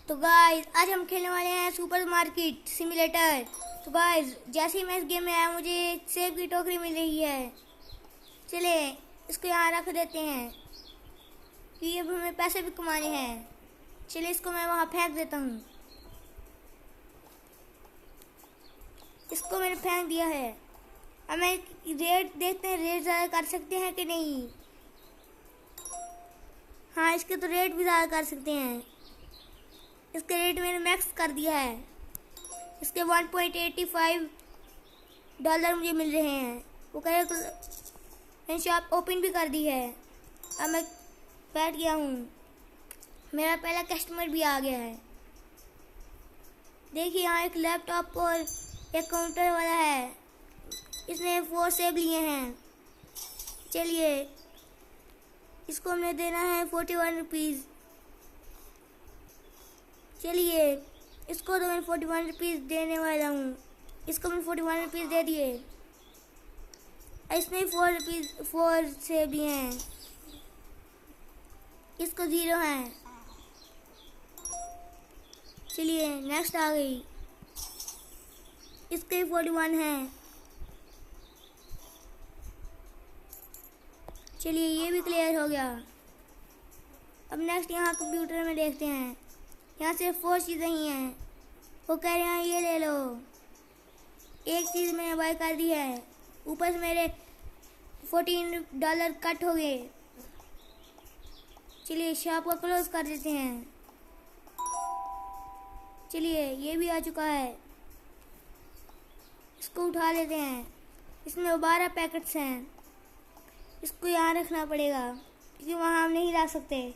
तो गाइस आज हम खेलने वाले हैं सुपर मार्केट सिमुलेटर। तो गाइस जैसे ही मैं इस गेम में आया मुझे एक सेब की टोकरी मिल रही है। चले इसको यहाँ रख देते हैं कि अब हमें पैसे भी कमाने हैं। चले इसको मैं वहाँ फेंक देता हूँ। इसको मैंने फेंक दिया है। अब मैं रेट देखते हैं, रेट ज़्यादा कर सकते हैं कि नहीं। हाँ, इसके तो रेट भी ज़्यादा कर सकते हैं। इसके रेट मैंने मैक्स कर दिया है। इसके $1.85 मुझे मिल रहे हैं। वो कह रहे मैंने शॉप ओपन भी कर दी है। अब मैं बैठ गया हूँ। मेरा पहला कस्टमर भी आ गया है। देखिए यहाँ एक लैपटॉप और एक काउंटर वाला है। इसने 4 सेब लिए हैं। चलिए इसको हमें देना है 41 रुपीज़। चलिए इसको तो मैं 41 रुपीज़ देने वाला हूँ। इसको मैंने 41 रुपीज़ दे दिए। इसने 4 सेब लिए हैं। इसको 0 है। चलिए नेक्स्ट आ गई। इसके 41 है। चलिए ये भी क्लियर हो गया। अब नेक्स्ट यहाँ कंप्यूटर में देखते हैं। यहाँ सिर्फ 4 चीज़ें ही हैं। वो कह रहे हैं ये ले लो। एक चीज़ मैंने बाय कर दी है। ऊपर से मेरे $14 कट हो गए। चलिए शॉप को क्लोज कर देते हैं। चलिए ये भी आ चुका है। इसको उठा लेते हैं। इसमें 12 पैकेट्स हैं। इसको यहाँ रखना पड़ेगा क्योंकि वहाँ हम नहीं रख सकते।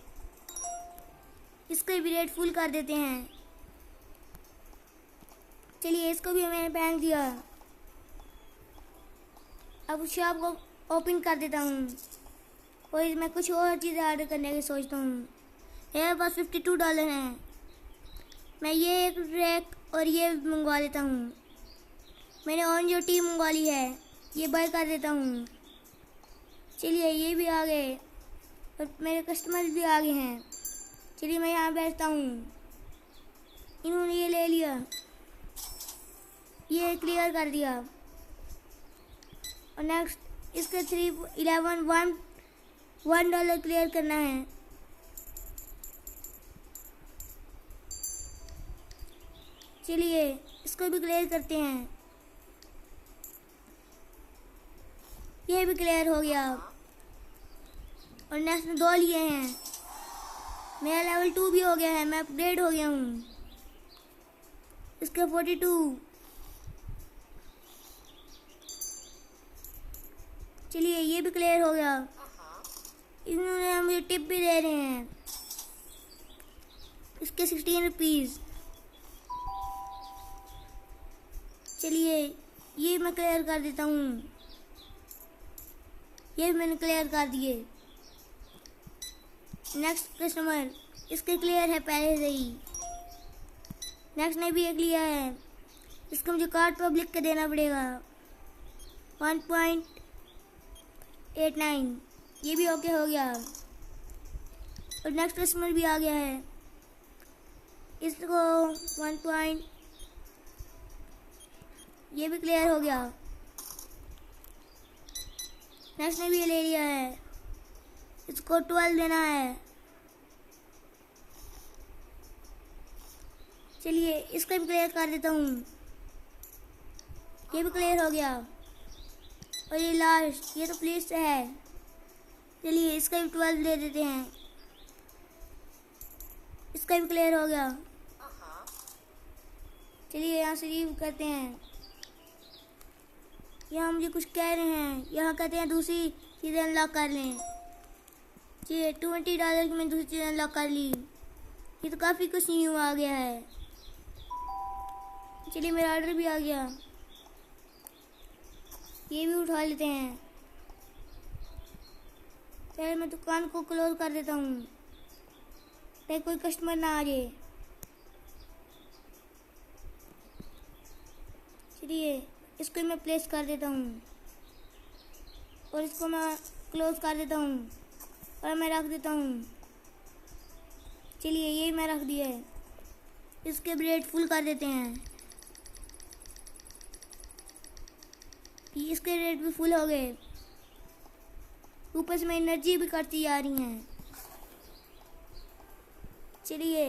इसको भी रेट फुल कर देते हैं। चलिए इसको भी मैंने फेंक दिया। अब शॉप को ओपन कर देता हूँ और मैं कुछ और चीज़ें ऑर्डर करने की सोचता हूँ। मेरे पास $52 हैं। मैं ये एक रैक और ये मंगवा लेता हूँ। मैंने ऑरेंज टी मंगवा ली है। ये बाय कर देता हूँ। चलिए ये भी आ गए और मेरे कस्टमर भी आ गए हैं। चलिए मैं यहाँ बैठता हूँ। इन्होंने ये ले लिया। ये क्लियर कर दिया। और नेक्स्ट इसके $1 क्लियर करना है। चलिए इसको भी क्लियर करते हैं। ये भी क्लियर हो गया। और नेक्स्ट 2 लिए हैं। मेरा लेवल 2 भी हो गया है। मैं अपग्रेड हो गया हूँ। इसके 42। चलिए ये भी क्लियर हो गया। इन्होंने मुझे टिप भी दे रहे हैं। इसके 16 रुपीज़। चलिए ये मैं क्लियर कर देता हूँ। ये भी मैंने क्लियर कर दिए। नेक्स्ट कस्टमर इसके क्लियर है पहले से ही। नेक्स्ट ने भी एक लिया है। इसको मुझे कार्ड पर लिख के देना पड़ेगा 1.89। ये भी ओके हो गया। और नेक्स्ट कस्टमर भी आ गया है। इसको 1. ये भी क्लियर हो गया। नेक्स्ट ने भी ये ले लिया है। इसको 12 देना है। चलिए इसको भी क्लियर कर देता हूँ। ये भी क्लियर हो गया। और ये लास्ट ये तो प्लीज है। चलिए इसका भी 12 दे देते हैं। इसका भी क्लियर हो गया। चलिए यहाँ से लीव करते हैं। यहाँ मुझे कुछ कह रहे हैं। यहाँ कहते हैं दूसरी चीज़ें अनलॉक कर लें। चलिए $20 की मैंने दूसरी चीज़ अनलॉक कर ली। ये तो काफ़ी कुछ न्यू आ गया है। चलिए मेरा ऑर्डर भी आ गया। ये भी उठा लेते हैं। पहले मैं दुकान को क्लोज कर देता हूँ ताकि कोई कस्टमर ना आ जाए। चलिए इसको मैं प्लेस कर देता हूँ और इसको मैं क्लोज कर देता हूँ और मैं रख देता हूँ। चलिए ये मैं रख दिया है। इसके ब्रेड फुल कर देते हैं। इसके रेट भी फुल हो गए। ऊपर से मैं एनर्जी भी करती जा रही हैं। चलिए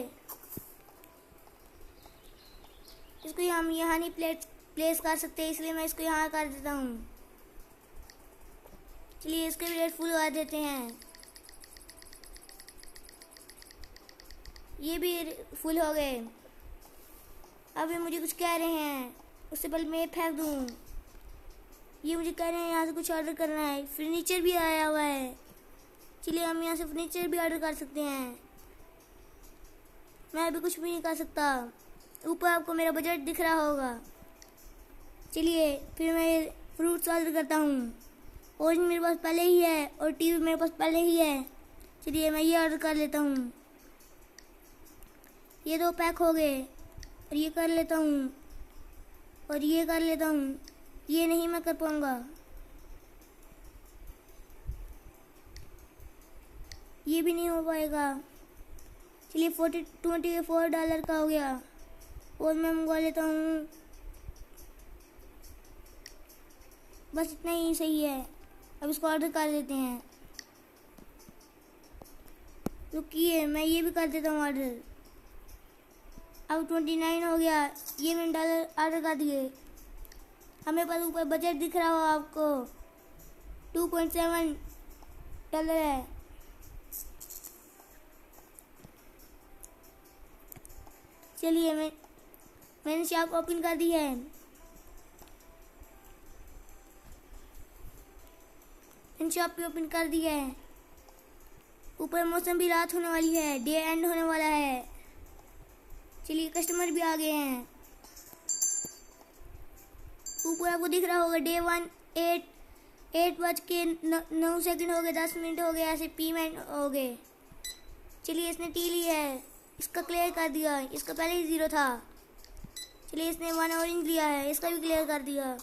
इसको हम यहाँ नहीं प्लेस कर सकते, इसलिए मैं इसको यहाँ कर देता हूँ। चलिए इसके भी रेट फुल कर देते हैं। ये भी फुल हो गए। अब ये मुझे कुछ कह रहे हैं, उससे पहले मैं फेंक दूँ। ये मुझे कह रहे हैं यहाँ से कुछ ऑर्डर करना है। फर्नीचर भी आया हुआ है। चलिए हम यहाँ से फर्नीचर भी ऑर्डर कर सकते हैं। मैं अभी कुछ भी नहीं कर सकता। ऊपर आपको मेरा बजट दिख रहा होगा। चलिए फिर मैं फ्रूट्स ऑर्डर करता हूँ। ऑरेंज मेरे पास पहले ही है और टीवी मेरे पास पहले ही है। चलिए मैं ये ऑर्डर कर लेता हूँ। ये 2 पैक हो गए और ये कर लेता हूँ और ये कर लेता हूँ। ये नहीं मैं कर पाऊँगा। ये भी नहीं हो पाएगा। चलिए $24 का हो गया और मैं मंगवा लेता हूँ। बस इतना ही सही है। अब इसको ऑर्डर कर देते हैं। रुकिए मैं ये भी कर देता हूँ ऑर्डर। अब 29 हो गया। ये मैंने ऑर्डर कर दिए। हमें पास ऊपर बजट दिख रहा हो आपको, $2.7 है। चलिए मैंने शॉप ओपन कर दी है। मैंने शॉप भी ओपन कर दी है। ऊपर मौसम भी रात होने वाली है, डे एंड होने वाला है। चलिए कस्टमर भी आ गए हैं। ऊपर आपको दिख रहा होगा डे 1 8:09 हो गए, 10 मिनट हो गए, ऐसे पेमेंट हो गए। चलिए इसने टी लिया है, इसका क्लियर कर दिया। इसका पहले ही 0 था। चलिए इसने 1 ऑरेंज लिया है, इसका भी क्लियर कर दिया।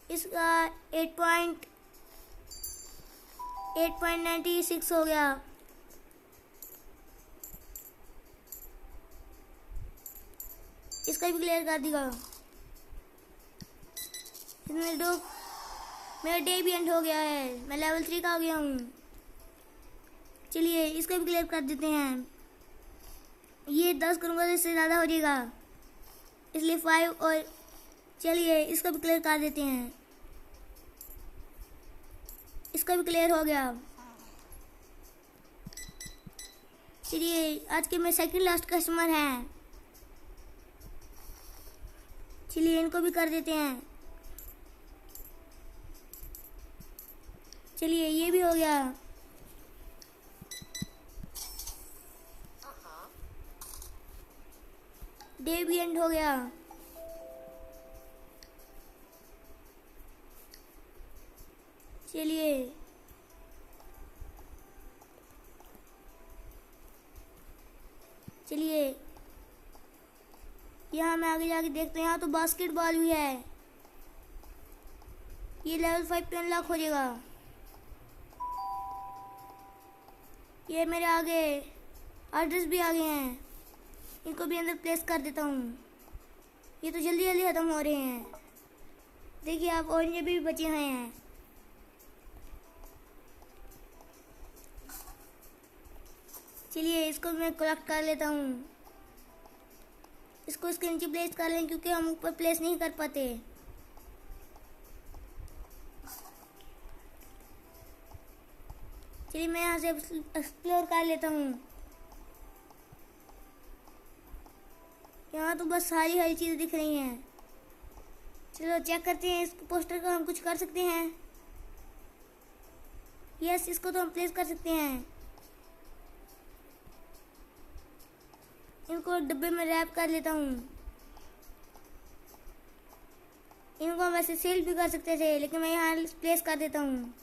इसका 8.96 हो गया। इसका भी क्लियर कर दिया। मेरा डे भी एंड हो गया है। मैं लेवल 3 का हो गया हूँ। चलिए इसका भी क्लियर कर देते हैं। ये 10 करूँगा तो इससे ज़्यादा हो जाएगा, इसलिए 5 और चलिए इसका भी क्लियर कर देते हैं। इसका भी क्लियर हो गया। चलिए आज के मेरे सेकंड लास्ट कस्टमर हैं। चलिए इनको भी कर देते हैं। चलिए ये भी हो गया। डे भी एंड हो गया। चलिए यहाँ मैं आगे जाके देखते हैं। यहाँ तो बास्केटबॉल भी है। ये लेवल 5 पे अनलॉक हो जाएगा। ये मेरे आगे ऑर्डर्स भी आ गए हैं, इनको भी अंदर प्लेस कर देता हूँ। ये तो जल्दी जल्दी ख़त्म हो रहे हैं। देखिए आप ऑरेंज भी बचे हुए हैं। चलिए इसको मैं कलेक्ट कर लेता हूँ। इसको इसके नीचे प्लेस कर लें क्योंकि हम ऊपर प्लेस नहीं कर पाते। चलिए मैं यहाँ से एक्सप्लोर कर लेता हूँ। यहाँ तो बस सारी हरी चीज़ें दिख रही हैं। चलो चेक करते हैं इस पोस्टर का हम कुछ कर सकते हैं। यस इसको तो हम प्लेस कर सकते हैं। इनको डब्बे में रैप कर लेता हूँ। इनको हम वैसे सेल भी कर सकते थे, लेकिन मैं यहाँ प्लेस कर देता हूँ।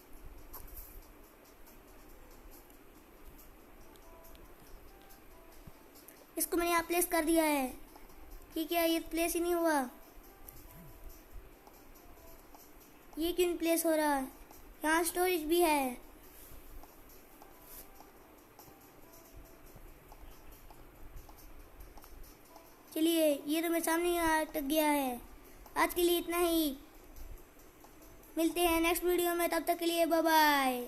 इसको मैंने यहाँ प्लेस कर दिया है। ठीक है, ये प्लेस ही नहीं हुआ। ये क्यों नहीं प्लेस हो रहा है? यहाँ स्टोरेज भी है। ये तो मेरे सामने ही अटक गया है। आज के लिए इतना ही, मिलते हैं नेक्स्ट वीडियो में, तब तक के लिए बाय बाय।